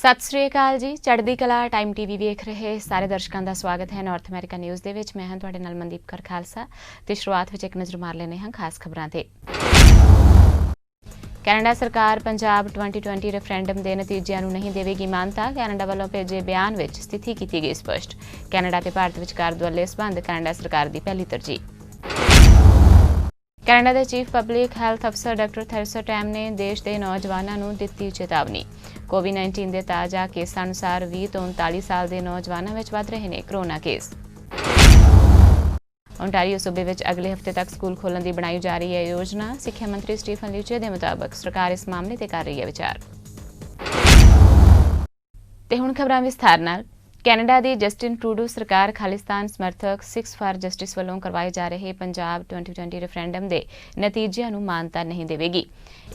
ਸਤਿ ਸ੍ਰੀ ਅਕਾਲ ਜੀ। ਚੜ੍ਹਦੀ ਕਲਾ ਟਾਈਮ ਟੀਵੀ ਵੇਖ ਰਹੇ ਸਾਰੇ ਦਰਸ਼ਕਾਂ ਦਾ ਸਵਾਗਤ ਹੈ ਨਾਰਥ ਅਮਰੀਕਾ ਨਿਊਜ਼ ਦੇ ਵਿੱਚ। ਮੈਂ ਹਾਂ ਤੁਹਾਡੇ ਨਾਲ ਮਨਦੀਪ ਕੌਰ ਖਾਲਸਾ ਤੇ ਸ਼ੁਰੂਆਤ ਵਿੱਚ ਇੱਕ ਨਜ਼ਰ ਮਾਰ ਲੈਂਦੇ ਹਾਂ ਖਾਸ ਖਬਰਾਂ ਤੇ। ਕੈਨੇਡਾ ਸਰਕਾਰ ਪੰਜਾਬ 2020 ਰੈਫਰੈਂਡਮ ਦੇ ਨਤੀਜਿਆਂ ਨੂੰ ਨਹੀਂ ਦੇਵੇਗੀ ਮਾਨਤਾ। ਕੈਨੇਡਾ ਵੱਲੋਂ ਭੇਜੇ ਬਿਆਨ ਵਿੱਚ ਸਥਿਤੀ ਕੀਤੀ ਗਈ ਸਪਸ਼ਟ। ਕੈਨੇਡਾ ਤੇ ਭਾਰਤ ਵਿਚਕਾਰ ਦੁਵੱਲੇ ਸੰਬੰਧ ਕੈਨੇਡਾ ਸਰਕਾਰ ਦੀ ਪਹਿਲੀ ਤਰਜੀਹ। ਕੈਨੇਡਾ ਦੇ ਚੀਫ ਪਬਲਿਕ ਹੈਲਥ ਅਫਸਰ ਡਾਕਟਰ ਥੈਰੇਸਾ ਟੈਮ ਨੇ ਦੇਸ਼ ਦੇ ਨੌਜਵਾਨਾਂ ਨੂੰ ਦਿੱਤੀ ਚੇਤਾਵਨੀ। ਕੋਵਿਡ-19 ਦੇ ਤਾਜ਼ਾ ਕੇਸਾਂ ਅਨੁਸਾਰ 20 ਤੋਂ 39 ਸਾਲ ਦੇ ਨੌਜਵਾਨਾਂ ਵਿੱਚ ਵੱਧ ਰਹੇ ਨੇ ਕੋਰੋਨਾ ਕੇਸ। ਓਨਟਾਰੀਓ ਸੂਬੇ ਵਿੱਚ ਅਗਲੇ ਹਫ਼ਤੇ ਤੱਕ ਸਕੂਲ ਖੋਲ੍ਹਣ ਦੀ ਬਣਾਈ ਜਾ ਰਹੀ ਹੈ ਯੋਜਨਾ। ਸਿੱਖਿਆ ਮੰਤਰੀ ਸਟੀਫਨ ਲੀਚੇ ਦੇ ਮੁਤਾਬਕ ਸਰਕਾਰ ਇਸ ਮਾਮਲੇ ਤੇ ਕਰ ਰਹੀ ਹੈ ਵਿਚਾਰ। ਤੇ ਹੁਣ ਖਬਰਾਂ ਵਿਸਥਾਰ ਨਾਲ। ਕੈਨੇਡਾ ਦੀ ਜਸਟਿਨ ਟਰੂਡੋ ਸਰਕਾਰ ਖਾਲਿਸਤਾਨ ਸਮਰਥਕ ਸਿੱਖਸ ਫਾਰ ਜਸਟਿਸ ਵੱਲੋਂ ਕਰਵਾਏ ਜਾ ਰਹੇ ਪੰਜਾਬ 2020 ਰੈਫਰੈਂਡਮ ਦੇ ਨਤੀਜਿਆਂ ਨੂੰ ਮਾਨਤਾ ਨਹੀਂ ਦੇਵੇਗੀ।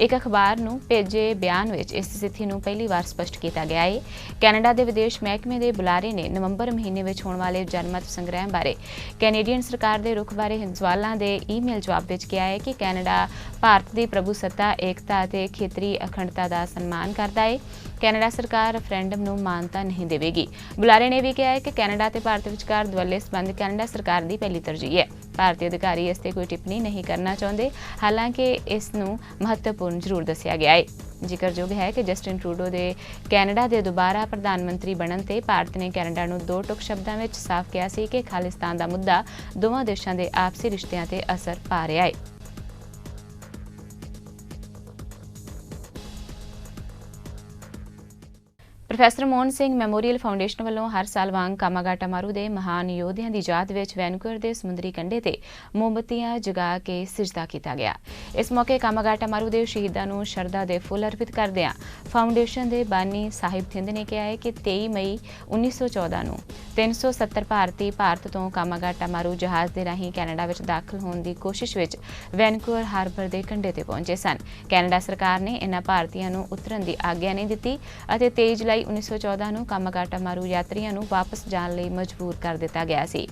ਇੱਕ ਅਖਬਾਰ ਨੂੰ ਭੇਜੇ ਬਿਆਨ ਵਿੱਚ ਇਸ ਸਥਿਤੀ ਨੂੰ ਪਹਿਲੀ ਵਾਰ ਸਪਸ਼ਟ ਕੀਤਾ ਗਿਆ ਹੈ। ਕੈਨੇਡਾ ਦੇ ਵਿਦੇਸ਼ ਮਹਿਕਮੇ ਦੇ ਬੁਲਾਰੇ ਨੇ ਨਵੰਬਰ ਮਹੀਨੇ ਵਿੱਚ ਹੋਣ ਵਾਲੇ ਜਨਮਤ ਸੰਗ੍ਰਹਿ ਬਾਰੇ ਕੈਨੇਡੀਅਨ ਸਰਕਾਰ ਦੇ ਰੁਖ ਬਾਰੇ ਸਵਾਲਾਂ ਦੇ ਈਮੇਲ ਜਵਾਬ ਵਿੱਚ ਕਿਹਾ ਹੈ ਕਿ ਕੈਨੇਡਾ ਭਾਰਤ ਦੀ ਪ੍ਰਭੂਸੱਤਾ, ਏਕਤਾ ਅਤੇ ਖੇਤਰੀ ਅਖੰਡਤਾ ਦਾ ਸਨਮਾਨ ਕਰਦਾ ਹੈ। ਕੈਨੇਡਾ ਸਰਕਾਰ ਰੈਫਰੈਂਡਮ ਨੂੰ ਮਾਨਤਾ ਨਹੀਂ ਦੇਵੇਗੀ। ਬੁਲਾਰੇ ਨੇ ਵੀ ਕਿਹਾ ਹੈ ਕਿ ਕੈਨੇਡਾ ਤੇ ਭਾਰਤ ਵਿਚਕਾਰ ਦੁਵੱਲੇ ਸੰਬੰਧ ਕੈਨੇਡਾ ਸਰਕਾਰ ਦੀ ਪਹਿਲੀ ਤਰਜੀਹ ਹੈ। ਭਾਰਤੀ ਅਧਿਕਾਰੀ ਇਸ ਤੇ ਕੋਈ ਟਿੱਪਣੀ ਨਹੀਂ ਕਰਨਾ ਚਾਹੁੰਦੇ, ਹਾਲਾਂਕਿ ਇਸ ਨੂੰ ਮਹੱਤਵਪੂਰਨ ਜ਼ਰੂਰ ਦੱਸਿਆ ਗਿਆ ਹੈ। ਜ਼ਿਕਰਯੋਗ ਹੈ ਕਿ ਜਸਟਿਨ ਟਰੂਡੋ ਦੇ ਕੈਨੇਡਾ ਦੇ ਦੁਬਾਰਾ ਪ੍ਰਧਾਨ ਮੰਤਰੀ ਬਣਨ ਤੇ ਭਾਰਤ ਨੇ ਕੈਨੇਡਾ ਨੂੰ ਦੋ ਟੁਕ ਸ਼ਬਦਾਂ ਵਿੱਚ ਸਾਫ਼ ਕਿਹਾ ਸੀ ਕਿ ਖਾਲਿਸਤਾਨ ਦਾ ਮੁੱਦਾ ਦੋਵਾਂ ਦੇਸ਼ਾਂ ਦੇ ਆਪਸੀ ਰਿਸ਼ਤਿਆਂ ਤੇ ਅਸਰ ਪਾ ਰਿਹਾ ਹੈ। Professor Mohan Singh memorial foundation ਵੱਲੋਂ ਹਰ ਸਾਲ ਵਾਂਗ ਕਾਮਾਗਾਟਾ ਮਾਰੂ ਦੇ ਮਹਾਨ ਯੋਧਿਆਂ ਦੀ ਯਾਦ ਵਿੱਚ ਵੈਨਕੂਵਰ ਦੇ ਸਮੁੰਦਰੀ ਕੰਢੇ ਤੇ ਮੋਮਬੱਤੀਆਂ ਜਗਾ ਕੇ ਸਿਜਦਾ ਕੀਤਾ ਗਿਆ। ਇਸ ਮੌਕੇ ਕਾਮਾਗਾਟਾ ਮਾਰੂ ਦੇ ਸ਼ਹੀਦਾਂ ਨੂੰ ਸ਼ਰਧਾ ਦੇ ਫੁੱਲ ਅਰਪਿਤ ਕਰਦਿਆਂ ਫਾਊਂਡੇਸ਼ਨ ਦੇ ਬਾਨੀ ਸਾਹਿਬ ਥਿੰਦ ਨੇ ਕਿਹਾ ਹੈ ਕਿ 23 ਮਈ 1914 ਨੂੰ 370 ਭਾਰਤੀ ਭਾਰਤ ਤੋਂ ਕਾਮਾਗਾਟਾ ਮਾਰੂ ਜਹਾਜ਼ ਦੇ ਰਾਹੀਂ ਕੈਨੇਡਾ ਵਿੱਚ ਦਾਖਲ ਹੋਣ ਦੀ ਕੋਸ਼ਿਸ਼ ਵਿੱਚ ਵੈਨਕੂਵਰ ਹਾਰਬਰ ਦੇ ਕੰਢੇ ਤੇ ਪਹੁੰਚੇ ਸਨ। ਕੈਨੇਡਾ ਸਰਕਾਰ ਨੇ ਇਨ੍ਹਾਂ ਭਾਰਤੀਆਂ ਨੂੰ ਉਤਰਨ ਦੀ ਆਗਿਆ ਨਹੀਂ ਦਿੱਤੀ ਅਤੇ 23 ਜੁਲਾਈ 1914 ਨੂੰ ਕਾਮਾਗਾਟਾ ਮਾਰੂ ਯਾਤਰੀਆਂ ਨੂੰ ਵਾਪਸ ਜਾਣ ਲਈ ਮਜਬੂਰ ਕਰ ਦਿੱਤਾ ਗਿਆ ਸੀ।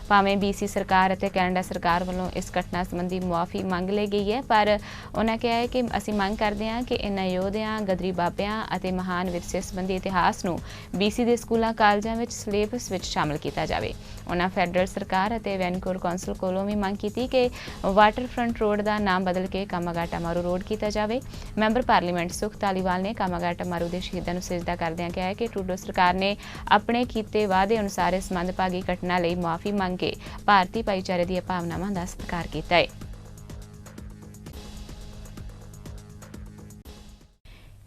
ਭਾਵੇਂ BC ਸਰਕਾਰ ਅਤੇ ਕੈਨੇਡਾ ਸਰਕਾਰ ਵੱਲੋਂ ਇਸ ਘਟਨਾ ਸੰਬੰਧੀ ਮੁਆਫੀ ਮੰਗ ਲਈ ਗਈ ਹੈ, ਪਰ ਉਹਨਾਂ ਕਿਹਾ ਹੈ ਕਿ ਅਸੀਂ ਮੰਗ ਕਰਦੇ ਹਾਂ ਕਿ ਇਨ੍ਹਾਂ ਯੋਧਿਆਂ, ਗਦਰੀ ਬਾਬਿਆਂ ਅਤੇ ਮਹਾਨ ਵਿਰਸੇ ਸੰਬੰਧੀ ਇਤਿਹਾਸ ਨੂੰ BC ਦੇ ਸਕੂਲਾਂ ਕਾਲਜਾਂ ਵਿੱਚ ਸਿਲੇਬਸ ਵਿੱਚ ਸ਼ਾਮਲ ਕੀਤਾ ਜਾਵੇ। ਉਹਨਾਂ ਫੈਡਰਲ ਸਰਕਾਰ ਅਤੇ ਵੈਨਕੂਵਰ ਕੌਂਸਲ ਕੋਲੋਂ ਵੀ ਮੰਗ ਕੀਤੀ ਕਿ ਵਾਟਰਫਰੰਟ ਰੋਡ ਦਾ ਨਾਮ ਬਦਲ ਕੇ ਕਾਮਾਗਾਟਾ ਮਾਰੂ ਰੋਡ ਕੀਤਾ ਜਾਵੇ। ਮੈਂਬਰ ਪਾਰਲੀਮੈਂਟ ਸੁਖ ਧਾਲੀਵਾਲ ਨੇ ਕਾਮਾਗਾਟਾ ਮਾਰੂ ਦੇ ਸ਼ਹੀਦਾਂ ਨੂੰ ਸਿਜਦਾ ਕਰਦਿਆਂ ਕਿਹਾ ਕਿ ਟਰੂਡੋ ਸਰਕਾਰ ਨੇ ਆਪਣੇ ਕੀਤੇ ਵਾਅਦੇ ਅਨੁਸਾਰ ਇਸ ਮੰਦਭਾਗੀ ਘਟਨਾ ਲਈ ਮੁਆਫੀ ਮੰਗ ਕੇ ਭਾਰਤੀ ਭਾਈਚਾਰੇ ਦੀਆਂ ਭਾਵਨਾਵਾਂ ਦਾ ਸਤਿਕਾਰ ਕੀਤਾ ਹੈ।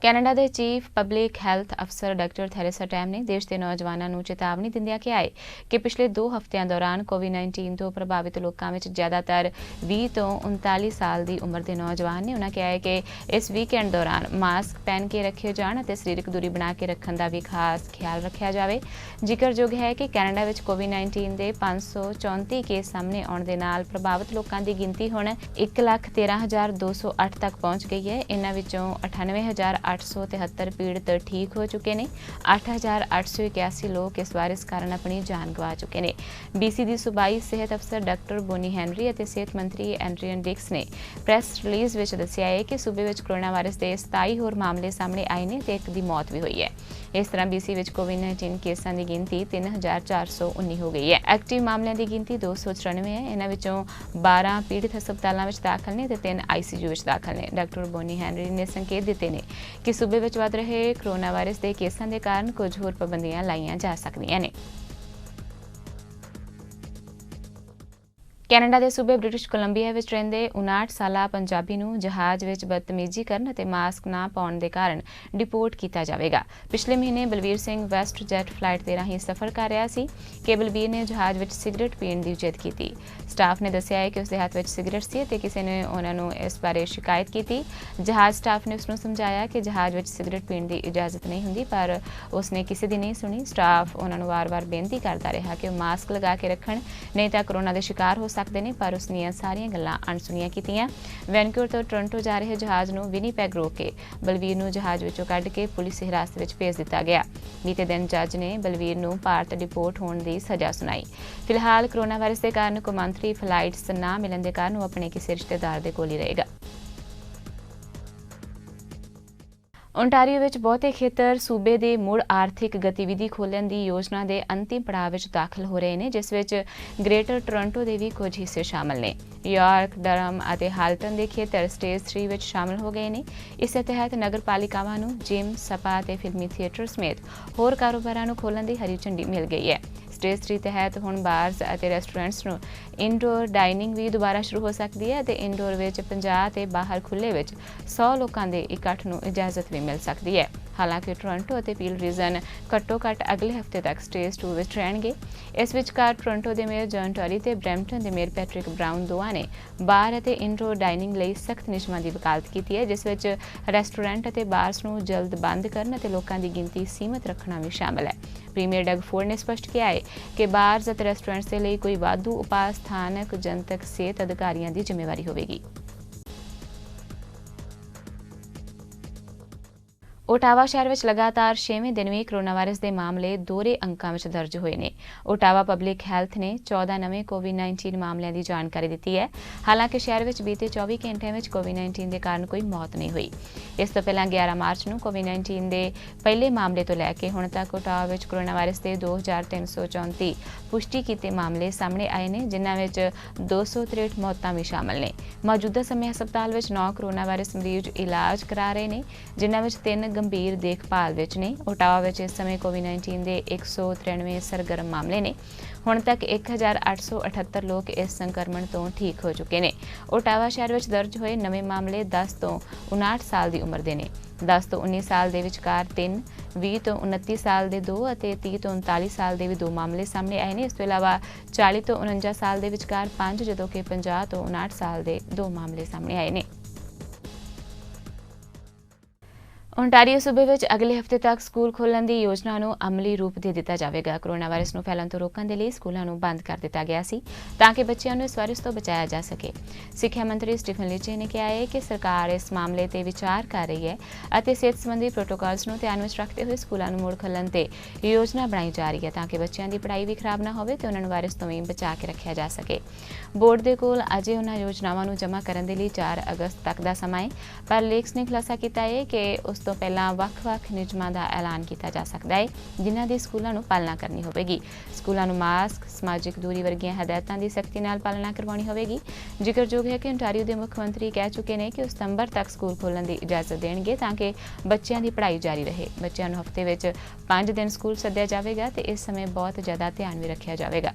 ਕੈਨੇਡਾ ਦੇ ਚੀਫ ਪਬਲਿਕ ਹੈਲਥ ਅਫਸਰ ਡਾਕਟਰ ਥੈਰੇਸਾ ਟੈਮ ਨੇ ਦੇਸ਼ ਦੇ ਨੌਜਵਾਨਾਂ ਨੂੰ ਚੇਤਾਵਨੀ ਦਿੰਦਿਆਂ ਕਿਹਾ ਹੈ ਕਿ ਪਿਛਲੇ 2 ਹਫ਼ਤਿਆਂ ਦੌਰਾਨ ਕੋਵਿਡ-19 ਤੋਂ ਪ੍ਰਭਾਵਿਤ ਲੋਕਾਂ ਵਿੱਚ ਜ਼ਿਆਦਾਤਰ 20 ਤੋਂ 39 ਸਾਲ ਦੀ ਉਮਰ ਦੇ ਨੌਜਵਾਨ ਨੇ। ਉਹਨਾਂ ਕਿਹਾ ਹੈ ਕਿ ਇਸ ਵੀਕਐਂਡ ਦੌਰਾਨ ਮਾਸਕ ਪਹਿਨ ਕੇ ਰੱਖੇ ਜਾਣ ਅਤੇ ਸਰੀਰਕ ਦੂਰੀ ਬਣਾ ਕੇ ਰੱਖਣ ਦਾ ਵੀ ਖਾਸ ਖਿਆਲ ਰੱਖਿਆ ਜਾਵੇ। ਜ਼ਿਕਰਯੋਗ ਹੈ ਕਿ ਕੈਨੇਡਾ ਵਿੱਚ ਕੋਵਿਡ-19 ਦੇ 534 ਕੇਸ ਸਾਹਮਣੇ ਆਉਣ ਦੇ ਨਾਲ ਪ੍ਰਭਾਵਿਤ ਲੋਕਾਂ ਦੀ ਗਿਣਤੀ ਹੁਣ 1,13,208 ਤੱਕ ਪਹੁੰਚ ਗਈ ਹੈ। ਇਨ੍ਹਾਂ ਵਿੱਚੋਂ 98,873 ਪੀੜਤ ਠੀਕ ਹੋ ਚੁੱਕੇ ਨੇ। 8,881 ਲੋਕ ਇਸ ਵਾਇਰਸ ਕਾਰਨ ਆਪਣੀ ਜਾਨ ਗਵਾ ਚੁੱਕੇ ਨੇ। BC ਦੀ ਸੂਬਾਈ ਸਿਹਤ ਅਫਸਰ ਡਾਕਟਰ ਬੋਨੀ ਹੈਨਰੀ ਅਤੇ ਸਿਹਤ ਮੰਤਰੀ ਐਂਡਰੀਅਨ ਡਿਕਸ ਨੇ ਪ੍ਰੈਸ ਰਿਲੀਜ਼ ਵਿੱਚ ਦੱਸਿਆ ਹੈ ਕਿ ਸੂਬੇ ਵਿੱਚ ਕੋਰੋਨਾ ਵਾਇਰਸ ਦੇ 27 ਹੋਰ ਮਾਮਲੇ ਸਾਹਮਣੇ ਆਏ ਨੇ ਤੇ ਇੱਕ ਦੀ ਮੌਤ ਵੀ ਹੋਈ ਹੈ। ਇਸ ਤਰ੍ਹਾਂ BC ਵਿੱਚ ਕੋਵਿਡ-19 ਕੇਸਾਂ ਦੀ ਗਿਣਤੀ 3,419 ਹੋ ਗਈ ਹੈ। ਐਕਟਿਵ ਮਾਮਲਿਆਂ ਦੀ ਗਿਣਤੀ 294 ਹੈ। ਇਹਨਾਂ ਵਿੱਚੋਂ 12 ਪੀੜਤ ਹਸਪਤਾਲਾਂ ਵਿੱਚ ਦਾਖਲ ਨੇ ਤੇ 3 ICU ਵਿੱਚ ਦਾਖਲ ਨੇ। ਡਾਕਟਰ ਬੋਨੀ ਹੈਨਰੀ ਨੇ ਸੰਕੇਤ ਦਿੱਤੇ ਨੇ ਕਿ ਸੂਬੇ ਵਿੱਚ ਵੱਧ ਰਹੇ ਕੋਰੋਨਾ ਵਾਇਰਸ ਦੇ ਕੇਸਾਂ ਦੇ ਕਾਰਨ ਕੁਝ ਹੋਰ ਪਾਬੰਦੀਆਂ ਲਾਈਆਂ ਜਾ ਸਕਦੀਆਂ ਨੇ। ਕੈਨੇਡਾ ਦੇ ਸੂਬੇ ਬ੍ਰਿਟਿਸ਼ ਕੋਲੰਬੀਆ ਵਿੱਚ ਰਹਿੰਦੇ 59 ਸਾਲਾ ਪੰਜਾਬੀ ਨੂੰ ਜਹਾਜ਼ ਵਿੱਚ ਬਦਤਮੀਜ਼ੀ ਕਰਨ ਅਤੇ ਮਾਸਕ ਨਾ ਪਾਉਣ ਦੇ ਕਾਰਨ ਡਿਪੋਰਟ ਕੀਤਾ ਜਾਵੇਗਾ। ਪਿਛਲੇ ਮਹੀਨੇ Balvir Singh West jet flight ਦੇ ਰਾਹੀਂ ਸਫ਼ਰ ਕਰ ਰਿਹਾ ਸੀ ਕਿ ਬਲਵੀਰ ਨੇ ਜਹਾਜ਼ ਵਿੱਚ ਸਿਗਰਟ ਪੀਣ ਦੀ ਜਿੱਦ ਕੀਤੀ। ਸਟਾਫ ਨੇ ਦੱਸਿਆ ਹੈ ਕਿ ਉਸਦੇ ਹੱਥ ਵਿੱਚ ਸਿਗਰਟ ਸੀ ਅਤੇ ਕਿਸੇ ਨੇ ਉਹਨਾਂ ਨੂੰ ਇਸ ਬਾਰੇ ਸ਼ਿਕਾਇਤ ਕੀਤੀ। ਜਹਾਜ਼ ਸਟਾਫ ਨੇ ਉਸਨੂੰ ਸਮਝਾਇਆ ਕਿ ਜਹਾਜ਼ ਵਿੱਚ ਸਿਗਰਟ ਪੀਣ ਦੀ ਇਜਾਜ਼ਤ ਨਹੀਂ ਹੁੰਦੀ, ਪਰ ਉਸਨੇ ਕਿਸੇ ਦੀ ਨਹੀਂ ਸੁਣੀ। ਸਟਾਫ ਉਹਨਾਂ ਨੂੰ ਵਾਰ-ਵਾਰ ਬੇਨਤੀ ਕਰਦਾ ਰਿਹਾ ਕਿ ਉਹ ਮਾਸਕ ਲਗਾ ਕੇ ਰੱਖਣ, ਨਹੀਂ ਤਾਂ ਕੋਰੋਨਾ ਦੇ ਸ਼ਿਕਾਰ ਹੋ ਸਕਦੇ ਨੇ, ਪਰ ਉਸਦੀਆਂ ਸਾਰੀਆਂ ਗੱਲਾਂ ਅਣਸੁਣੀਆਂ ਕੀਤੀਆਂ। ਵੈਨਕੂਵਰ ਤੋਂ ਟੋਰਾਂਟੋ ਜਾ ਰਹੇ ਜਹਾਜ਼ ਨੂੰ ਵਿਨੀਪੈਗ ਰੋਕ ਕੇ ਬਲਵੀਰ ਨੂੰ ਜਹਾਜ਼ ਵਿੱਚੋਂ ਕੱਢ ਕੇ ਪੁਲਿਸ ਹਿਰਾਸਤ ਵਿੱਚ ਭੇਜ ਦਿੱਤਾ ਗਿਆ। ਬੀਤੇ ਦਿਨ ਜੱਜ ਨੇ ਬਲਵੀਰ ਨੂੰ ਭਾਰਤ ਡਿਪੋਰਟ ਹੋਣ ਦੀ ਸਜ਼ਾ ਸੁਣਾਈ। ਫਿਲਹਾਲ ਕੋਰੋਨਾ ਵਾਇਰਸ ਦੇ ਕਾਰਨ ਕੌਮਾਂਤਰੀ ਫਲਾਈਟਸ ਨਾ ਮਿਲਣ ਦੇ ਕਾਰਨ ਉਹ ਆਪਣੇ ਕਿਸੇ ਰਿਸ਼ਤੇਦਾਰ ਦੇ ਕੋਲ ਹੀ ਰਹੇਗਾ। ਓਨਟਾਰੀਓ ਵਿੱਚ ਬਹੁਤੇ ਖੇਤਰ ਸੂਬੇ ਦੇ ਮੁੜ ਆਰਥਿਕ ਗਤੀਵਿਧੀ ਖੋਲ੍ਹਣ ਦੀ ਯੋਜਨਾ ਦੇ ਅੰਤਿਮ ਪੜਾਅ ਵਿੱਚ ਦਾਖਲ ਹੋ ਰਹੇ ਨੇ, ਜਿਸ ਵਿੱਚ ਗ੍ਰੇਟਰ ਟੋਰਾਂਟੋ ਦੇ ਵੀ ਕੁਝ ਹਿੱਸੇ ਸ਼ਾਮਲ ਨੇ। ਯਾਰਕ, ਡਰਹਮ ਅਤੇ ਹਾਲਟਨ ਦੇ ਖੇਤਰ ਸਟੇਜ 3 ਵਿੱਚ ਸ਼ਾਮਲ ਹੋ ਗਏ ਨੇ। ਇਸ ਦੇ ਤਹਿਤ ਨਗਰਪਾਲਿਕਾਵਾਂ ਨੂੰ ਜਿਮ, ਸਪਾ ਅਤੇ ਫਿਲਮੀ ਥੀਏਟਰ ਸਮੇਤ ਹੋਰ ਕਾਰੋਬਾਰਾਂ ਨੂੰ ਖੋਲ੍ਹਣ ਦੀ ਹਰੀ ਝੰਡੀ ਮਿਲ ਗਈ ਹੈ। ਸਟੇਜ 3 ਤਹਿਤ ਹੁਣ ਬਾਰਸ ਅਤੇ ਰੈਸਟੋਰੈਂਟਸ ਨੂੰ ਇਨਡੋਰ ਡਾਈਨਿੰਗ ਵੀ ਦੁਬਾਰਾ ਸ਼ੁਰੂ ਹੋ ਸਕਦੀ ਹੈ ਅਤੇ ਇਨਡੋਰ ਵਿੱਚ 50 ਅਤੇ ਬਾਹਰ ਖੁੱਲ੍ਹੇ ਵਿੱਚ 100 ਲੋਕਾਂ ਦੇ ਇਕੱਠ ਨੂੰ ਇਜਾਜ਼ਤ ਵੀ ਮਿਲ ਸਕਦੀ ਹੈ। ਹਾਲਾਂਕਿ ਟੋਰਾਂਟੋ ਅਤੇ ਪੀਲ ਰੀਜਨ ਘੱਟੋ-ਘੱਟ ਅਗਲੇ ਹਫ਼ਤੇ ਤੱਕ ਸਟੇਜ 2 ਵਿੱਚ ਰਹਿਣਗੇ। ਇਸ ਵਿਚਕਾਰ ਟੋਰਾਂਟੋ ਦੇ ਮੇਅਰ ਜੌਨ ਟੋਰੀ ਤੇ ਬਰੈਂਪਟਨ ਦੇ ਮੇਅਰ ਪੈਟਰਿਕ ਬਰਾਊਨ ਦੋਵਾਂ ਨੇ ਬਾਰ ਅਤੇ ਇਨਡੋਰ ਡਾਈਨਿੰਗ ਲਈ ਸਖਤ ਨਿਯਮਾਂ ਦੀ ਵਕਾਲਤ ਕੀਤੀ ਹੈ, ਜਿਸ ਵਿੱਚ ਰੈਸਟੋਰੈਂਟ ਅਤੇ ਬਾਰਸ ਨੂੰ ਜਲਦ ਬੰਦ ਕਰਨ ਅਤੇ ਲੋਕਾਂ ਦੀ ਗਿਣਤੀ ਸੀਮਤ ਰੱਖਣਾ ਵੀ ਸ਼ਾਮਲ ਹੈ। ਪ੍ਰੀਮੀਅਰ ਡਗ ਫੋਰਡ ਨੇ ਸਪਸ਼ਟ ਕੀਤਾ ਹੈ ਕਿ ਬਾਰਸ ਅਤੇ ਰੈਸਟੋਰੈਂਟਸ ਦੇ ਲਈ ਕੋਈ ਵਾਧੂ ਉਪਾਅ ਸਥਾਨਕ ਜਨਤਕ ਸਿਹਤ ਅਧਿਕਾਰੀਆਂ ਦੀ ਜ਼ਿੰਮੇਵਾਰੀ ਹੋਵੇਗੀ। ਓਟਾਵਾ ਸ਼ਹਿਰ ਵਿੱਚ ਲਗਾਤਾਰ 6ਵੇਂ ਦਿਨ ਵੀ ਕੋਰੋਨਾ ਵਾਇਰਸ ਦੇ ਮਾਮਲੇ ਦੋਹਰੇ ਅੰਕਾਂ ਵਿੱਚ ਦਰਜ ਹੋਏ ਨੇ। ਓਟਾਵਾ ਪਬਲਿਕ ਹੈਲਥ ਨੇ 14 ਨਵੇਂ ਕੋਵਿਡ-19 ਮਾਮਲਿਆਂ ਦੀ ਜਾਣਕਾਰੀ ਦਿੱਤੀ ਹੈ। ਹਾਲਾਂਕਿ ਸ਼ਹਿਰ ਵਿੱਚ ਬੀਤੇ 24 ਘੰਟਿਆਂ ਵਿੱਚ ਕੋਵਿਡ-19 ਦੇ ਕਾਰਨ ਕੋਈ ਮੌਤ ਨਹੀਂ ਹੋਈ। ਇਸ ਤੋਂ ਪਹਿਲਾਂ 11 ਮਾਰਚ ਨੂੰ ਕੋਵਿਡ-19 ਦੇ ਪਹਿਲੇ ਮਾਮਲੇ ਤੋਂ ਲੈ ਕੇ ਹੁਣ ਤੱਕ ਓਟਾਵਾ ਵਿੱਚ ਕੋਰੋਨਾ ਵਾਇਰਸ ਦੇ 2334 ਪੁਸ਼ਟੀ ਕੀਤੇ ਮਾਮਲੇ ਸਾਹਮਣੇ ਆਏ ਨੇ, ਜਿਨ੍ਹਾਂ ਵਿੱਚ 263 ਮੌਤਾਂ ਵੀ ਸ਼ਾਮਲ ਨੇ। ਮੌਜੂਦਾ ਸਮੇਂ ਹਸਪਤਾਲ ਵਿੱਚ 9 ਕੋਰੋਨਾ ਵਾਇਰਸ ਮਰੀਜ਼ ਇਲਾਜ ਕਰਾ ਰਹੇ ਨੇ, ਜਿਨ੍ਹਾਂ ਵਿੱਚ 3 ਗੰਭੀਰ ਦੇਖਭਾਲ ਵਿੱਚ ਨੇ। ਓਟਾਵਾ ਵਿੱਚ ਇਸ ਸਮੇਂ ਕੋਵਿਡ-19 ਦੇ 193 ਸਰਗਰਮ ਮਾਮਲੇ ਨੇ। ਹੁਣ ਤੱਕ 1878 ਲੋਕ ਇਸ ਸੰਕਰਮਣ ਤੋਂ ਠੀਕ ਹੋ ਚੁੱਕੇ ਨੇ। ਓਟਾਵਾ ਸ਼ਹਿਰ ਵਿੱਚ ਦਰਜ ਹੋਏ ਨਵੇਂ ਮਾਮਲੇ 10 ਤੋਂ 59 ਸਾਲ ਦੀ ਉਮਰ ਦੇ ਨੇ। 10 ਤੋਂ 19 ਸਾਲ ਦੇ ਵਿਚਕਾਰ 3, 20 ਤੋਂ 29 ਸਾਲ ਦੇ 2 ਅਤੇ 30 ਤੋਂ 39 ਸਾਲ ਦੇ ਵੀ 2 ਮਾਮਲੇ ਸਾਹਮਣੇ ਆਏ ਨੇ। ਇਸ ਤੋਂ ਇਲਾਵਾ 40 ਤੋਂ 49 ਸਾਲ ਦੇ ਵਿਚਕਾਰ 5, ਜਦੋਂ ਕਿ 50 ਤੋਂ 59 ਸਾਲ ਦੇ 2 ਮਾਮਲੇ ਸਾਹਮਣੇ ਆਏ ਨੇ। ਓਨਟਾਰੀਓ ਸੂਬੇ ਵਿੱਚ ਅਗਲੇ ਹਫ਼ਤੇ ਤੱਕ ਸਕੂਲ ਖੋਲ੍ਹਣ ਦੀ ਯੋਜਨਾ ਨੂੰ ਅਮਲੀ ਰੂਪ ਦੇ ਦਿੱਤਾ ਜਾਵੇਗਾ। ਕੋਰੋਨਾ ਵਾਇਰਸ ਨੂੰ ਫੈਲਣ ਤੋਂ ਰੋਕਣ ਦੇ ਲਈ ਸਕੂਲਾਂ ਨੂੰ ਬੰਦ ਕਰ ਦਿੱਤਾ ਗਿਆ ਸੀ ਤਾਂ ਕਿ ਬੱਚਿਆਂ ਨੂੰ ਇਸ ਵਾਇਰਸ ਤੋਂ ਬਚਾਇਆ ਜਾ ਸਕੇ। ਸਿੱਖਿਆ ਮੰਤਰੀ ਸਟੀਫਨ ਲੀਚੇ ਨੇ ਕਿਹਾ ਹੈ ਕਿ ਸਰਕਾਰ ਇਸ ਮਾਮਲੇ ਤੇ ਵਿਚਾਰ ਕਰ ਰਹੀ ਹੈ ਅਤੇ ਸਿਹਤ ਸੰਬੰਧੀ ਪ੍ਰੋਟੋਕਾਲਸ ਨੂੰ ਧਿਆਨ ਵਿੱਚ ਰੱਖਦੇ ਹੋਏ ਸਕੂਲਾਂ ਨੂੰ ਮੁੜ ਖੋਲ੍ਹਣ ਤੇ ਯੋਜਨਾ ਬਣਾਈ ਜਾ ਰਹੀ ਹੈ ਤਾਂ ਕਿ ਬੱਚਿਆਂ ਦੀ ਪੜ੍ਹਾਈ ਵੀ ਖਰਾਬ ਨਾ ਹੋਵੇ ਤੇ ਉਹਨਾਂ ਨੂੰ ਵਾਇਰਸ ਤੋਂ ਵੀ ਬਚਾ ਕੇ ਰੱਖਿਆ ਜਾ ਸਕੇ। ਬੋਰਡ ਦੇ ਕੋਲ ਅਜੇ ਉਹਨਾਂ ਯੋਜਨਾਵਾਂ ਨੂੰ ਜਮ੍ਹਾਂ ਕਰਨ ਦੇ ਲਈ 4 ਅਗਸਤ ਤੱਕ ਦਾ ਸਮਾਂ ਹੈ, ਪਰ ਲੇਕਸ ਨੇ ਖੁਲਾਸਾ ਕੀਤਾ ਹੈ ਕਿ ਉਸ ਤੋਂ ਪਹਿਲਾਂ ਵੱਖ-ਵੱਖ ਨਿਯਮਾਂ ਦਾ ਐਲਾਨ ਕੀਤਾ ਜਾ ਸਕਦਾ ਹੈ, ਜਿਨ੍ਹਾਂ ਦੀ ਸਕੂਲਾਂ ਨੂੰ ਪਾਲਣਾ ਕਰਨੀ ਹੋਵੇਗੀ। ਸਕੂਲਾਂ ਨੂੰ ਮਾਸਕ, ਸਮਾਜਿਕ ਦੂਰੀ ਵਰਗੀਆਂ ਹਦਾਇਤਾਂ ਦੀ ਸਖਤੀ ਨਾਲ ਪਾਲਣਾ ਕਰਵਾਉਣੀ ਹੋਵੇਗੀ। ਜ਼ਿਕਰਯੋਗ ਹੈ ਕਿ ਓਨਟਾਰੀਓ ਦੇ ਮੁੱਖ ਮੰਤਰੀ ਕਹਿ ਚੁੱਕੇ ਨੇ ਕਿ ਉਹ ਸਤੰਬਰ ਤੱਕ ਸਕੂਲ ਖੋਲ੍ਹਣ ਦੀ ਇਜਾਜ਼ਤ ਦੇਣਗੇ ਤਾਂ ਕਿ ਬੱਚਿਆਂ ਦੀ ਪੜ੍ਹਾਈ ਜਾਰੀ ਰਹੇ। ਬੱਚਿਆਂ ਨੂੰ ਹਫ਼ਤੇ ਵਿੱਚ 5 ਦਿਨ ਸਕੂਲ ਸੱਦਿਆ ਜਾਵੇਗਾ ਤੇ ਇਸ ਸਮੇਂ ਬਹੁਤ ਜ਼ਿਆਦਾ ਧਿਆਨ ਵੀ ਰੱਖਿਆ ਜਾਵੇਗਾ।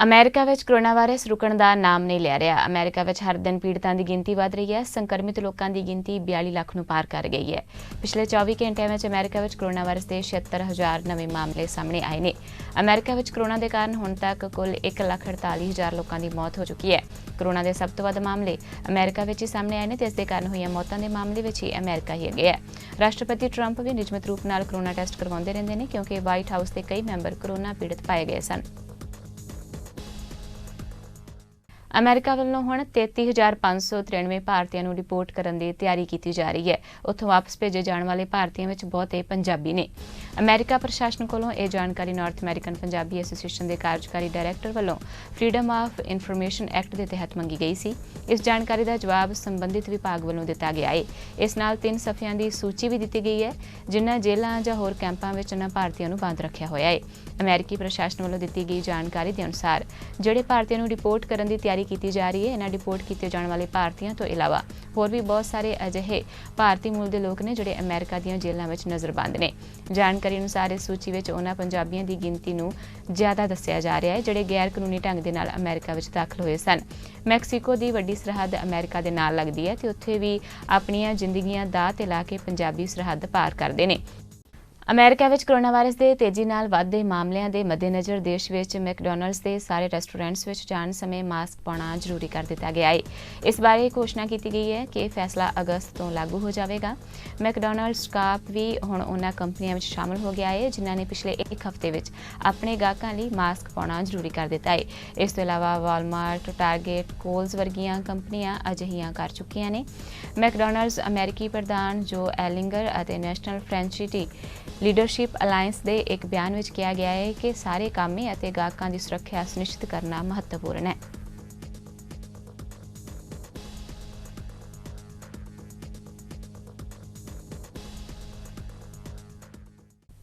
ਅਮਰੀਕਾ ਵਿੱਚ ਕੋਰੋਨਾ ਵਾਇਰਸ ਰੁਕਣ ਦਾ ਨਾਮ ਨਹੀਂ ਲੈ ਰਿਹਾ। ਅਮਰੀਕਾ ਵਿੱਚ ਹਰ ਦਿਨ ਪੀੜਤਾਂ ਦੀ ਗਿਣਤੀ ਵਧ ਰਹੀ ਹੈ। ਸੰਕਰਮਿਤ ਲੋਕਾਂ ਦੀ ਗਿਣਤੀ 42 ਲੱਖ ਨੂੰ ਪਾਰ ਕਰ ਗਈ ਹੈ। ਪਿਛਲੇ 24 ਘੰਟਿਆਂ ਵਿੱਚ ਅਮਰੀਕਾ ਵਿੱਚ ਕੋਰੋਨਾ ਵਾਇਰਸ ਦੇ 76,000 ਨਵੇਂ ਮਾਮਲੇ ਸਾਹਮਣੇ ਆਏ ਨੇ। ਅਮਰੀਕਾ ਵਿੱਚ ਕੋਰੋਨਾ ਦੇ ਕਾਰਨ ਹੁਣ ਤੱਕ ਕੁੱਲ 1,48,000 ਲੋਕਾਂ ਦੀ ਮੌਤ ਹੋ ਚੁੱਕੀ ਹੈ। ਕੋਰੋਨਾ ਦੇ ਸਭ ਤੋਂ ਵੱਧ ਮਾਮਲੇ ਅਮਰੀਕਾ ਵਿੱਚ ਹੀ ਸਾਹਮਣੇ ਆਏ ਨੇ ਤੇ ਇਸ ਦੇ ਕਾਰਨ ਹੋਈਆਂ ਮੌਤਾਂ ਦੇ ਮਾਮਲੇ ਵਿੱਚ ਹੀ ਅਮਰੀਕਾ ਹੀ ਅੱਗੇ ਹੈ। ਰਾਸ਼ਟਰਪਤੀ ਟਰੰਪ ਵੀ ਨਿਯਮਿਤ ਰੂਪ ਨਾਲ ਕੋਰੋਨਾ ਟੈਸਟ ਕਰਵਾਉਂਦੇ ਰਹਿੰਦੇ ਨੇ ਕਿਉਂਕਿ ਵਾਈਟ ਹਾਊਸ ਦੇ ਕਈ ਮੈਂਬਰ ਕੋਰੋਨਾ ਪੀੜਤ ਪਾਏ ਗਏ ਸਨ। ਅਮਰੀਕਾ ਵੱਲੋਂ ਹੁਣ 33,593 ਭਾਰਤੀਆਂ ਨੂੰ ਰਿਪੋਰਟ ਕਰਨ ਦੀ ਤਿਆਰੀ ਕੀਤੀ ਜਾ ਰਹੀ ਹੈ। ਉੱਥੋਂ ਵਾਪਸ ਭੇਜੇ ਜਾਣ ਵਾਲੇ ਭਾਰਤੀਆਂ ਵਿੱਚ ਬਹੁਤੇ ਪੰਜਾਬੀ ਨੇ। ਅਮਰੀਕਾ ਪ੍ਰਸ਼ਾਸਨ ਕੋਲੋਂ ਇਹ ਜਾਣਕਾਰੀ ਨਾਰਥ ਅਮਰੀਕਨ ਪੰਜਾਬੀ ਐਸੋਸੀਏਸ਼ਨ ਦੇ ਕਾਰਜਕਾਰੀ ਡਾਇਰੈਕਟਰ ਵੱਲੋਂ ਫਰੀडम ਆਫ ਇਨਫੋਰਮੇਸ਼ਨ ਐਕਟ ਦੇ ਤਹਿਤ ਮੰਗੀ ਗਈ ਸੀ। ਇਸ ਜਾਣਕਾਰੀ ਦਾ ਜਵਾਬ ਸੰਬੰਧਿਤ ਵਿਭਾਗ ਵੱਲੋਂ ਦਿੱਤਾ ਗਿਆ ਹੈ। ਇਸ ਨਾਲ 3 ਸਫ਼ਿਆਂ ਦੀ ਸੂਚੀ ਵੀ ਦਿੱਤੀ ਗਈ ਹੈ, ਜਿਨ੍ਹਾਂ ਜੇਲ੍ਹਾਂ ਜਾਂ ਹੋਰ ਕੈਂਪਾਂ ਵਿੱਚ ਇਹਨਾਂ ਭਾਰਤੀਆਂ ਨੂੰ ਬੰਦ ਰੱਖਿਆ ਹੋਇਆ ਹੈ। ਅਮਰੀਕੀ ਪ੍ਰਸ਼ਾਸਨ ਵੱਲੋਂ ਦਿੱਤੀ ਗਈ ਜਾਣਕਾਰੀ ਦੇ ਅਨੁਸਾਰ ਜਿਹੜੇ ਭਾਰਤੀਆਂ ਨੂੰ ਰਿਪੋਰਟ ਕਰਨ ਦੀ ਤਿਆਰੀ ਕੀਤੀ ਜਾ ਰਹੀ ਹੈ, ਇਹਨਾਂ ਰਿਪੋਰਟ ਕੀਤੇ ਜਾਣ ਵਾਲੇ ਭਾਰਤੀਆਂ ਤੋਂ ਇਲਾਵਾ ਹੋਰ ਵੀ ਬਹੁਤ ਸਾਰੇ ਅਜਿਹੇ ਭਾਰਤੀ ਮੂਲ ਦੇ ਲੋਕ ਨੇ ਜਿਹੜੇ ਅਮਰੀਕਾ ਦੀਆਂ ਜੇਲ੍ਹਾਂ ਵਿੱਚ ਨਜ਼ਰਬੰਦ ਨੇ। ਜਾਣਕਾਰੀ ਅਨੁਸਾਰ ਇਸ ਸੂਚੀ ਵਿੱਚ ਉਹਨਾਂ ਪੰਜਾਬੀਆਂ ਦੀ ਗਿਣਤੀ ਨੂੰ ਜ਼ਿਆਦਾ ਦੱਸਿਆ ਜਾ ਰਿਹਾ ਹੈ ਜਿਹੜੇ ਗੈਰ ਕਾਨੂੰਨੀ ਢੰਗ ਦੇ ਨਾਲ ਅਮਰੀਕਾ ਵਿੱਚ ਦਾਖਲ ਹੋਏ ਸਨ। ਮੈਕਸੀਕੋ ਦੀ ਵੱਡੀ ਸਰਹੱਦ ਅਮਰੀਕਾ ਦੇ ਨਾਲ ਲੱਗਦੀ ਹੈ ਤੇ ਉੱਥੇ ਵੀ ਆਪਣੀਆਂ ਜ਼ਿੰਦਗੀਆਂ ਦਾਅ ਤੇ ਲਾ ਕੇ ਪੰਜਾਬੀ ਸਰਹੱਦ ਪਾਰ ਕਰਦੇ ਨੇ। ਅਮਰੀਕਾ ਵਿੱਚ ਕੋਰੋਨਾ ਵਾਇਰਸ ਦੇ ਤੇਜ਼ੀ ਨਾਲ ਵੱਧਦੇ ਮਾਮਲਿਆਂ ਦੇ ਮੱਦੇਨਜ਼ਰ ਦੇਸ਼ ਵਿੱਚ ਮੈਕਡੋਨਲਡਸ ਦੇ ਸਾਰੇ ਰੈਸਟੋਰੈਂਟਸ ਵਿੱਚ ਜਾਣ ਸਮੇਂ ਮਾਸਕ ਪਾਉਣਾ ਜ਼ਰੂਰੀ ਕਰ ਦਿੱਤਾ ਗਿਆ ਹੈ। ਇਸ ਬਾਰੇ ਘੋਸ਼ਣਾ ਕੀਤੀ ਗਈ ਹੈ ਕਿ ਇਹ ਫੈਸਲਾ ਅਗਸਤ ਤੋਂ ਲਾਗੂ ਹੋ ਜਾਵੇਗਾ। ਮੈਕਡੋਨਲਡਸ ਸਟਾਫ ਵੀ ਹੁਣ ਉਹਨਾਂ ਕੰਪਨੀਆਂ ਵਿੱਚ ਸ਼ਾਮਲ ਹੋ ਗਿਆ ਹੈ ਜਿਨ੍ਹਾਂ ਨੇ ਪਿਛਲੇ 1 ਹਫ਼ਤੇ ਵਿੱਚ ਆਪਣੇ ਗਾਹਕਾਂ ਲਈ ਮਾਸਕ ਪਾਉਣਾ ਜ਼ਰੂਰੀ ਕਰ ਦਿੱਤਾ ਹੈ। ਇਸ ਤੋਂ ਇਲਾਵਾ ਵਾਲਮਾਰਟ, ਟਾਰਗੇਟ, ਕੋਲਸ ਵਰਗੀਆਂ ਕੰਪਨੀਆਂ ਅਜਿਹੀਆਂ ਕਰ ਚੁੱਕੀਆਂ ਨੇ। ਮੈਕਡੋਨਲਡਸ ਅਮਰੀਕੀ ਪ੍ਰਧਾਨ ਜੋ ਐਲਿੰਗਰ ਅਤੇ ਨੈਸ਼ਨਲ ਫਰੈਂਚਾਈਜ਼ੀ ਲੀਡਰਸ਼ਿਪ ਅਲਾਇੰਸ ਦੇ ਇੱਕ ਬਿਆਨ ਵਿੱਚ ਕਿਹਾ ਗਿਆ ਹੈ ਕਿ ਸਾਰੇ ਕਾਮੇ ਅਤੇ ਗਾਹਕਾਂ ਦੀ ਸੁਰੱਖਿਆ ਸੁਨਿਸ਼ਚਿਤ ਕਰਨਾ ਮਹੱਤਵਪੂਰਨ ਹੈ।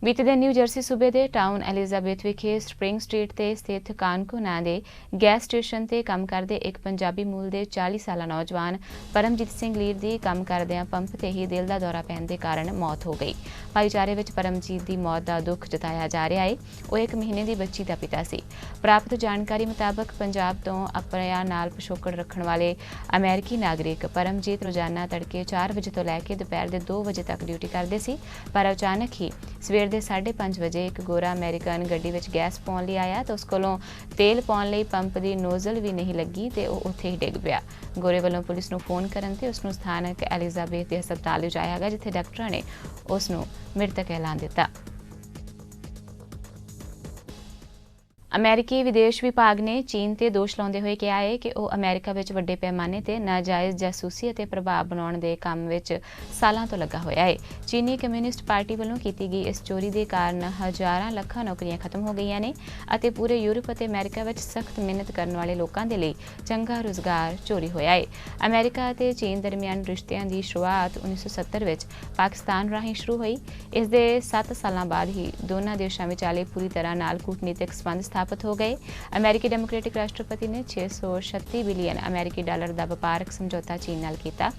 ਬੀਤੇ ਦਿਨ ਨਿਊ ਜਰਸੀ ਸੂਬੇ ਦੇ ਟਾਊਨ ਐਲਿਜ਼ਾਬੈਥ ਵਿਖੇ ਸਪਰਿੰਗ ਸਟਰੀਟ ਤੇ ਸਥਿਤ ਕਾਨਕੋ ਨਾਂ ਦੇ ਗੈਸ ਸਟੇਸ਼ਨ ਤੇ ਕੰਮ ਕਰਦੇ ਇੱਕ ਪੰਜਾਬੀ ਮੂਲ ਦੇ 40 ਸਾਲਾ ਨੌਜਵਾਨ ਪਰਮਜੀਤ ਸਿੰਘ ਲੀਰ ਦੀ ਕੰਮ ਕਰਦਿਆਂ ਪੰਪ ਤੇ ਹੀ ਦਿਲ ਦਾ ਦੌਰਾ ਪੈਣ ਦੇ ਕਾਰਨ ਮੌਤ ਹੋ ਗਈ। ਭਾਈਚਾਰੇ ਵਿੱਚ ਪਰਮਜੀਤ ਦੀ ਮੌਤ ਦਾ ਦੁੱਖ ਜਤਾਇਆ ਜਾ ਰਿਹਾ ਹੈ। ਉਹ 1 ਮਹੀਨੇ ਦੀ ਬੱਚੀ ਦਾ ਪਿਤਾ ਸੀ। ਪ੍ਰਾਪਤ ਜਾਣਕਾਰੀ ਮੁਤਾਬਕ ਪੰਜਾਬ ਤੋਂ ਅਪਰਿਆ ਨਾਲ ਪਿਛੋਕੜ ਰੱਖਣ ਵਾਲੇ ਅਮਰੀਕੀ ਨਾਗਰਿਕ ਪਰਮਜੀਤ ਰੋਜ਼ਾਨਾ ਤੜਕੇ 4 ਵਜੇ ਤੋਂ ਲੈ ਕੇ ਦੁਪਹਿਰ ਦੇ 2 ਵਜੇ ਤੱਕ ਡਿਊਟੀ ਕਰਦੇ ਸੀ, ਪਰ ਅਚਾਨਕ ਹੀ ਸਵੇਰ ਦੇ 5:30 ਵਜੇ ਇੱਕ ਗੋਰਾ ਅਮਰੀਕਨ ਗੱਡੀ ਵਿੱਚ ਗੈਸ ਪਾਉਣ ਲਈ ਆਇਆ ਤਾਂ ਉਸ ਕੋਲੋਂ ਤੇਲ ਪਾਉਣ ਲਈ ਪੰਪ ਦੀ ਨੋਜ਼ਲ ਵੀ ਨਹੀਂ ਲੱਗੀ ਤੇ ਉਹ ਉੱਥੇ ਹੀ ਡਿੱਗ ਪਿਆ। ਗੋਰੇ ਵੱਲੋਂ ਪੁਲਿਸ ਨੂੰ ਫੋਨ ਕਰਨ ਤੇ ਉਸ ਨੂੰ ਸਥਾਨਕ ਐਲਿਜ਼ਾਬੈਥ ਦੇ ਹਸਪਤਾਲ ਲਿਜਾਇਆ ਗਿਆ, ਜਿੱਥੇ ਡਾਕਟਰਾਂ ਨੇ ਉਸ ਨੂੰ ਮ੍ਰਿਤਕ ਐਲਾਨ ਦਿੱਤਾ। ਅਮਰੀਕੀ ਵਿਦੇਸ਼ ਵਿਭਾਗ ਨੇ ਚੀਨ ਤੇ ਦੋਸ਼ ਲਾਉਂਦੇ ਹੋਏ ਕਿਹਾ ਹੈ ਕਿ ਉਹ ਅਮਰੀਕਾ ਵਿੱਚ ਵੱਡੇ ਪੈਮਾਨੇ ਤੇ ਨਾਜਾਇਜ਼ ਜਾਸੂਸੀ ਅਤੇ ਪ੍ਰਭਾਵ ਬਣਾਉਣ ਦੇ ਕੰਮ ਵਿੱਚ ਸਾਲਾਂ ਤੋਂ ਲੱਗਾ ਹੋਇਆ ਹੈ। ਚੀਨੀ ਕਮਿਊਨਿਸਟ ਪਾਰਟੀ ਵੱਲੋਂ ਕੀਤੀ ਗਈ ਇਸ ਚੋਰੀ ਦੇ ਕਾਰਨ ਹਜ਼ਾਰਾਂ ਲੱਖਾਂ ਨੌਕਰੀਆਂ ਖਤਮ ਹੋ ਗਈਆਂ ਨੇ ਅਤੇ ਪੂਰੇ ਯੂਰਪ ਅਤੇ ਅਮਰੀਕਾ ਵਿੱਚ ਸਖਤ ਮਿਹਨਤ ਕਰਨ ਵਾਲੇ ਲੋਕਾਂ ਦੇ ਲਈ ਚੰਗਾ ਰੁਜ਼ਗਾਰ ਚੋਰੀ ਹੋਇਆ ਹੈ। ਅਮਰੀਕਾ ਅਤੇ ਚੀਨ ਦਰਮਿਆਨ ਰਿਸ਼ਤਿਆਂ ਦੀ ਸ਼ੁਰੂਆਤ 1970 ਵਿੱਚ ਪਾਕਿਸਤਾਨ ਰਾਹੀਂ ਸ਼ੁਰੂ ਹੋਈ। ਇਸ ਦੇ 7 ਸਾਲਾਂ ਬਾਅਦ ਹੀ ਦੋਨਾਂ ਦੇਸ਼ਾਂ ਵਿਚਾਲੇ ਪੂਰੀ ਤਰ੍ਹਾਂ ਨਾਲ ਕੂਟਨੀਤਿਕ ਸੰਬੰਧ ਸਥਾਪਿਤ ਹੋ ਗਏ। ਅਮਰੀਕੀ ਡੈਮੋਕ੍ਰੈਟਿਕ ਰਾਸ਼ਟਰਪਤੀ ਨੇ 636 ਬਿਲੀਅਨ ਅਮਰੀਕੀ ਡਾਲਰ ਦਾ ਵਪਾਰਕ ਸਮਝੌਤਾ ਚੀਨ ਨਾਲ ਕੀਤਾ।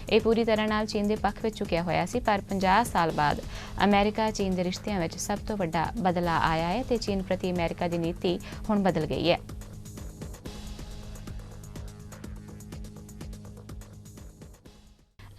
ਇਹ ਪੂਰੀ ਤਰ੍ਹਾਂ ਨਾਲ ਚੀਨ ਦੇ ਪੱਖ ਵਿੱਚ ਝੁਕਿਆ ਹੋਇਆ ਸੀ, ਪਰ 50 ਸਾਲ ਬਾਅਦ ਅਮਰੀਕਾ ਚੀਨ ਦੇ ਰਿਸ਼ਤਿਆਂ ਵਿੱਚ ਸਭ ਤੋਂ ਵੱਡਾ ਬਦਲਾਅ ਆਇਆ ਹੈ ਤੇ ਚੀਨ ਪ੍ਰਤੀ ਅਮਰੀਕਾ ਦੀ ਨੀਤੀ ਹੁਣ ਬਦਲ ਗਈ ਹੈ।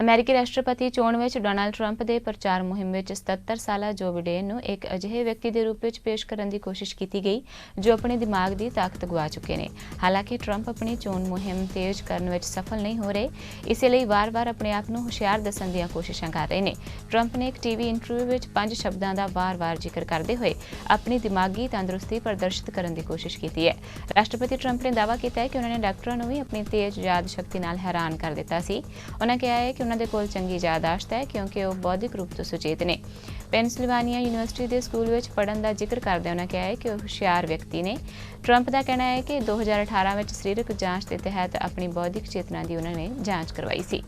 ਅਮਰੀਕੀ ਰਾਸ਼ਟਰਪਤੀ ਚੋਣ ਵਿੱਚ ਡੋਨਾਲਡ ਟਰੰਪ ਦੇ ਪ੍ਰਚਾਰ ਮੁਹਿੰਮ ਵਿੱਚ 77 ਸਾਲਾ ਜੋ ਬਿਡੇਨ ਨੂੰ ਇੱਕ ਅਜਿਹੇ ਵਿਅਕਤੀ ਦੇ ਰੂਪ ਵਿੱਚ ਪੇਸ਼ ਕਰਨ ਦੀ ਕੋਸ਼ਿਸ਼ ਕੀਤੀ ਗਈ ਜੋ ਆਪਣੇ ਦਿਮਾਗ ਦੀ ਤਾਕਤ ਗਵਾ ਚੁੱਕੇ ਨੇ। ਹਾਲਾਂਕਿ ਟਰੰਪ ਆਪਣੀ ਚੋਣ ਮੁਹਿੰਮ ਤੇਜ਼ ਕਰਨ ਵਿੱਚ ਸਫਲ ਨਹੀਂ ਹੋ ਰਹੇ, ਇਸੇ ਲਈ ਵਾਰ-ਵਾਰ ਆਪਣੇ ਆਪ ਨੂੰ ਹੁਸ਼ਿਆਰ ਦੱਸਣ ਦੀਆਂ ਕੋਸ਼ਿਸ਼ਾਂ ਕਰ ਰਹੇ ਨੇ। ਟਰੰਪ ਨੇ ਇੱਕ ਟੀਵੀ ਇੰਟਰਵਿਊ ਵਿੱਚ 5 ਸ਼ਬਦਾਂ ਦਾ ਵਾਰ-ਵਾਰ ਜ਼ਿਕਰ ਕਰਦੇ ਹੋਏ ਆਪਣੀ ਦਿਮਾਗੀ ਤੰਦਰੁਸਤੀ ਪ੍ਰਦਰਸ਼ਿਤ ਕਰਨ ਦੀ ਕੋਸ਼ਿਸ਼ ਕੀਤੀ ਹੈ। ਰਾਸ਼ਟਰਪਤੀ ਟਰੰਪ ਨੇ ਦਾਅਵਾ ਕੀਤਾ ਹੈ ਕਿ ਉਹਨਾਂ ਨੇ ਡਾਕਟਰਾਂ ਨੂੰ ਵੀ ਆਪਣੀ ਤੇਜ਼ ਯਾਦ ਸ਼ਕਤੀ ਨਾਲ ਹੈਰਾਨ ਕਰ ਦਿੱਤਾ ਸੀ। ਉਹਨਾਂ ਕਿਹਾ ਹੈ ਕਿ ਉਹਨਾਂ ਦੇ ਕੋਲ ਚੰਗੀ ਯਾਦਾਸ਼ਤ ਹੈ ਕਿਉਂਕਿ ਉਹ ਬੌਧਿਕ ਰੂਪ ਤੋਂ ਸੁਚੇਤ ਨੇ। ਪੈਨਸਿਲਵਾਨੀਆ ਯੂਨੀਵਰਸਿਟੀ ਦੇ ਸਕੂਲ ਵਿੱਚ ਪੜ੍ਹਨ ਦਾ ਜ਼ਿਕਰ ਕਰਦਿਆਂ ਉਹਨਾਂ ਕਿਹਾ ਹੈ ਕਿ ਉਹ ਹੁਸ਼ਿਆਰ ਵਿਅਕਤੀ ਨੇ। ਟਰੰਪ ਦਾ ਕਹਿਣਾ ਹੈ ਕਿ 2018 ਵਿੱਚ ਸਰੀਰਕ ਜਾਂਚ ਦੇ ਤਹਿਤ ਆਪਣੀ ਬੌਧਿਕ ਚੇਤਨਾ ਦੀ ਉਹਨਾਂ ਨੇ ਜਾਂਚ ਕਰਵਾਈ ਸੀ।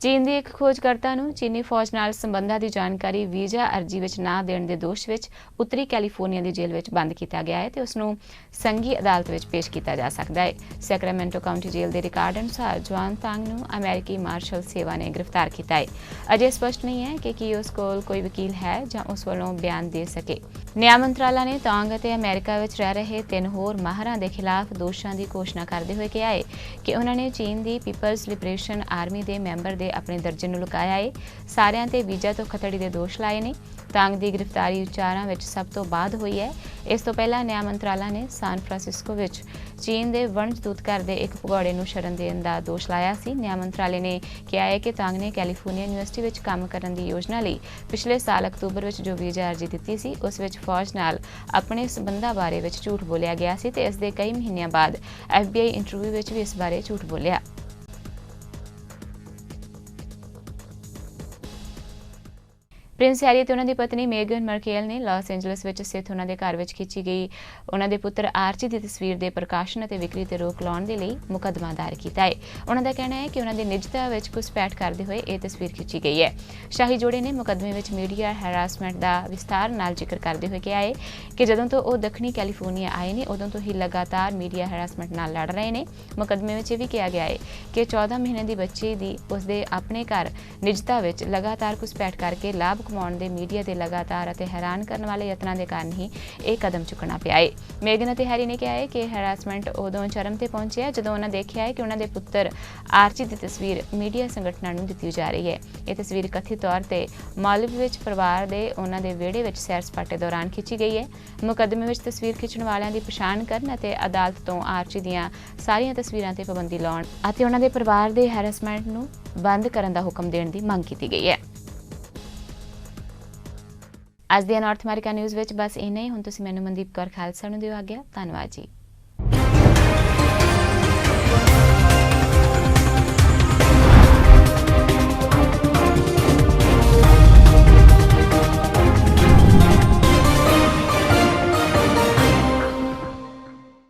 ਚੀਨ ਦੀ ਇੱਕ ਖੋਜਕਰਤਾ ਨੂੰ ਚੀਨੀ ਫੌਜ ਨਾਲ ਸੰਬੰਧਾਂ ਦੀ ਜਾਣਕਾਰੀ ਵੀਜ਼ਾ ਅਰਜ਼ੀ ਵਿੱਚ ਨਾ ਦੇਣ ਦੇ ਦੋਸ਼ ਵਿੱਚ ਉੱਤਰੀ ਕੈਲੀਫੋਰਨੀਆ ਦੀ ਜੇਲ੍ਹ ਵਿੱਚ ਬੰਦ ਕੀਤਾ ਗਿਆ ਹੈ ਤੇ ਉਸ ਨੂੰ ਸੰਘੀ ਅਦਾਲਤ ਵਿੱਚ ਪੇਸ਼ ਕੀਤਾ ਜਾ ਸਕਦਾ ਹੈ। ਸੈਕਰਾਮੈਂਟੋ ਕਾਉਂਟੀ ਜੇਲ੍ਹ ਦੇ ਰਿਕਾਰਡ ਅਨੁਸਾਰ ਜੁਆਨ ਤਾਂਗ ਨੂੰ ਅਮਰੀਕੀ ਮਾਰਸ਼ਲ ਸੇਵਾ ਨੇ ਗ੍ਰਿਫਤਾਰ ਕੀਤਾ ਹੈ। ਅਜੇ ਸਪਸ਼ਟ ਨਹੀਂ ਹੈ ਕਿ ਕੀ ਉਸ ਕੋਲ ਕੋਈ ਵਕੀਲ ਹੈ ਜਾਂ ਉਸ ਵੱਲੋਂ ਬਿਆਨ ਦੇ ਸਕੇ। ਨਿਆਂ ਮੰਤਰਾਲਾ ਨੇ ਤਾਂਗ ਅਤੇ ਅਮਰੀਕਾ ਵਿੱਚ ਰਹਿ ਰਹੇ 3 ਹੋਰ ਮਾਹਰਾਂ ਦੇ ਖਿਲਾਫ ਦੋਸ਼ਾਂ ਦੀ ਘੋਸ਼ਣਾ ਕਰਦੇ ਹੋਏ ਕਿਹਾ ਹੈ ਕਿ ਉਹਨਾਂ ਨੇ ਚੀਨ ਦੀ ਪੀਪਲਜ਼ ਲਿਬਰੇਸ਼ਨ ਆਰਮੀ ਦੇ ਮੈਂਬਰ ਦੇ ਆਪਣੇ ਦਰਜੇ ਨੂੰ ਲੁਕਾਇਆ ਹੈ। ਸਾਰਿਆਂ ਤੇ ਵੀਜ਼ਾ ਤੋਂ ਖਤੜੀ ਦੇ ਦੋਸ਼ ਲਾਏ ਨੇ। ਤਾਂਗ ਦੀ ਗ੍ਰਿਫਤਾਰੀ ਵਿਚਾਰਾਂ ਵਿੱਚ ਸਭ ਤੋਂ ਬਾਅਦ ਹੋਈ ਹੈ। ਇਸ ਤੋਂ ਪਹਿਲਾਂ ਨਿਆਂ ਮੰਤਰਾਲਾ ਨੇ ਸਾਨ ਫਰਾਂਸਿਸਕੋ ਵਿੱਚ ਚੀਨ ਦੇ ਵਣਜ ਦੂਤਘਰ ਦੇ ਇੱਕ ਭਗੌੜੇ ਨੂੰ ਸ਼ਰਨ ਦੇਣ ਦਾ ਦੋਸ਼ ਲਾਇਆ ਸੀ। ਨਿਆਂ ਮੰਤਰਾਲੇ ਨੇ ਕਿਹਾ ਹੈ ਕਿ ਤਾਂਗ ਨੇ ਕੈਲੀਫੋਰਨੀਆ ਯੂਨੀਵਰਸਿਟੀ ਵਿੱਚ ਕੰਮ ਕਰਨ ਦੀ ਯੋਜਨਾ ਲਈ ਪਿਛਲੇ ਸਾਲ ਅਕਤੂਬਰ ਵਿੱਚ ਜੋ ਵੀਜ਼ਾ ਅਰਜ਼ੀ ਦਿੱਤੀ ਸੀ ਉਸ ਵਿੱਚ ਫੌਜ ਨਾਲ ਆਪਣੇ ਸਬੰਧਾਂ ਬਾਰੇ ਵਿੱਚ ਝੂਠ ਬੋਲਿਆ ਗਿਆ ਸੀ ਤੇ ਇਸ ਦੇ ਕਈ ਮਹੀਨਿਆਂ ਬਾਅਦ FBI ਇੰਟਰਵਿਊ ਵਿੱਚ ਵੀ ਇਸ ਬਾਰੇ ਝੂਠ ਬੋਲਿਆ। ਪ੍ਰਿੰਸ ਹੈਰੀ ਤੇ ਉਹਨਾਂ ਦੀ ਪਤਨੀ ਮੇਗਨ ਮਾਰਕੇਲ ਨੇ ਲਾਸ ਐਂਜਲਸ ਵਿੱਚ ਸਥਿਤ ਉਹਨਾਂ ਦੇ ਘਰ ਵਿੱਚ ਖਿੱਚੀ ਗਈ ਉਹਨਾਂ ਦੇ ਪੁੱਤਰ ਆਰਚੀ ਦੀ ਤਸਵੀਰ ਦੇ ਪ੍ਰਕਾਸ਼ਨ ਅਤੇ ਵਿਕਰੀ ਤੇ ਰੋਕ ਲਾਉਣ ਦੇ ਲਈ ਮੁਕੱਦਮਾ ਦਾਇਰ ਕੀਤਾ ਹੈ। ਉਹਨਾਂ ਦਾ ਕਹਿਣਾ ਹੈ ਕਿ ਉਹਨਾਂ ਦੀ ਨਿੱਜਤਾ ਵਿੱਚ ਘੁਸਪੈਠ ਕਰਦੇ ਹੋਏ ਇਹ ਤਸਵੀਰ ਖਿੱਚੀ ਗਈ ਹੈ। ਸ਼ਾਹੀ ਜੋੜੇ ਨੇ ਮੁਕੱਦਮੇ ਵਿੱਚ ਮੀਡੀਆ ਹੈਰਾਸਮੈਂਟ ਦਾ ਵਿਸਥਾਰ ਨਾਲ ਜ਼ਿਕਰ ਕਰਦੇ ਹੋਏ ਕਿਹਾ ਹੈ ਕਿ ਜਦੋਂ ਤੋਂ ਉਹ ਦੱਖਣੀ ਕੈਲੀਫੋਰਨੀਆ ਆਏ ਨੇ ਉਦੋਂ ਤੋਂ ਹੀ ਲਗਾਤਾਰ ਮੀਡੀਆ ਹੈਰਾਸਮੈਂਟ ਨਾਲ ਲੜ ਰਹੇ ਨੇ। ਮੁਕੱਦਮੇ ਵਿੱਚ ਇਹ ਵੀ ਕਿਹਾ ਗਿਆ ਹੈ ਕਿ 14 ਮਹੀਨੇ ਦੀ ਬੱਚੀ ਦੀ ਉਸਦੇ ਆਪਣੇ ਘਰ ਨਿੱਜਤਾ ਵਿੱਚ ਲਗਾਤਾਰ ਘੁਸਪੈਠ ਕਰਕੇ ਲਾਭ ਕਮਾਉਣ ਦੇ ਮੀਡੀਆ ਦੇ ਲਗਾਤਾਰ ਅਤੇ ਹੈਰਾਨ ਕਰਨ ਵਾਲੇ ਯਤਨਾਂ ਦੇ ਕਾਰਨ ਹੀ ਇਹ ਕਦਮ ਚੁੱਕਣਾ ਪਿਆ ਹੈ। ਮੇਗਨ ਅਤੇ ਹੈਰੀ ਨੇ ਕਿਹਾ ਹੈ ਕਿ ਹੈਰਾਸਮੈਂਟ ਉਦੋਂ ਚਰਮ ਤੇ ਪਹੁੰਚਿਆ ਜਦੋਂ ਉਹਨਾਂ ਦੇਖਿਆ ਹੈ ਕਿ ਉਹਨਾਂ ਦੇ ਪੁੱਤਰ ਆਰਚੀ ਦੀ ਤਸਵੀਰ ਮੀਡੀਆ ਸੰਗਠਨਾਂ ਨੂੰ ਦਿੱਤੀ ਜਾ ਰਹੀ ਹੈ। ਇਹ ਤਸਵੀਰ ਕਥਿਤ ਤੌਰ ਤੇ ਮਾਲਵ ਵਿੱਚ ਪਰਿਵਾਰ ਦੇ ਉਹਨਾਂ ਦੇ ਵਿਹੜੇ ਵਿੱਚ ਸੈਰ ਸਪਾਟੇ ਦੌਰਾਨ ਖਿੱਚੀ ਗਈ ਹੈ। ਮੁਕੱਦਮੇ ਵਿੱਚ ਤਸਵੀਰ ਖਿੱਚਣ ਵਾਲਿਆਂ ਦੀ ਪਛਾਣ ਕਰਨ ਅਤੇ ਅਦਾਲਤ ਤੋਂ ਆਰਚੀ ਦੀਆਂ ਸਾਰੀਆਂ ਤਸਵੀਰਾਂ ਤੇ ਪਾਬੰਦੀ ਲਾਉਣ ਅਤੇ ਉਹਨਾਂ ਦੇ ਪਰਿਵਾਰ ਦੇ ਹੈਰਾਸਮੈਂਟ ਨੂੰ ਬੰਦ ਕਰਨ ਦਾ ਹੁਕਮ ਦੇਣ ਦੀ ਮੰਗ ਕੀਤੀ ਗਈ ਹੈ। ਅੱਜ ਦੇ ਨਾਰਥ ਅਮਰੀਕਾ ਨਿਊਜ਼ ਵਿੱਚ ਬਸ ਇੰਨਾ ਹੀ। ਹੁਣ ਤੁਸੀਂ ਮੈਨੂੰ ਮਨਦੀਪ ਕੌਰ ਖਾਲਸਾ ਨੂੰ ਦਿਓ ਆਗਿਆ। ਧੰਨਵਾਦ ਜੀ।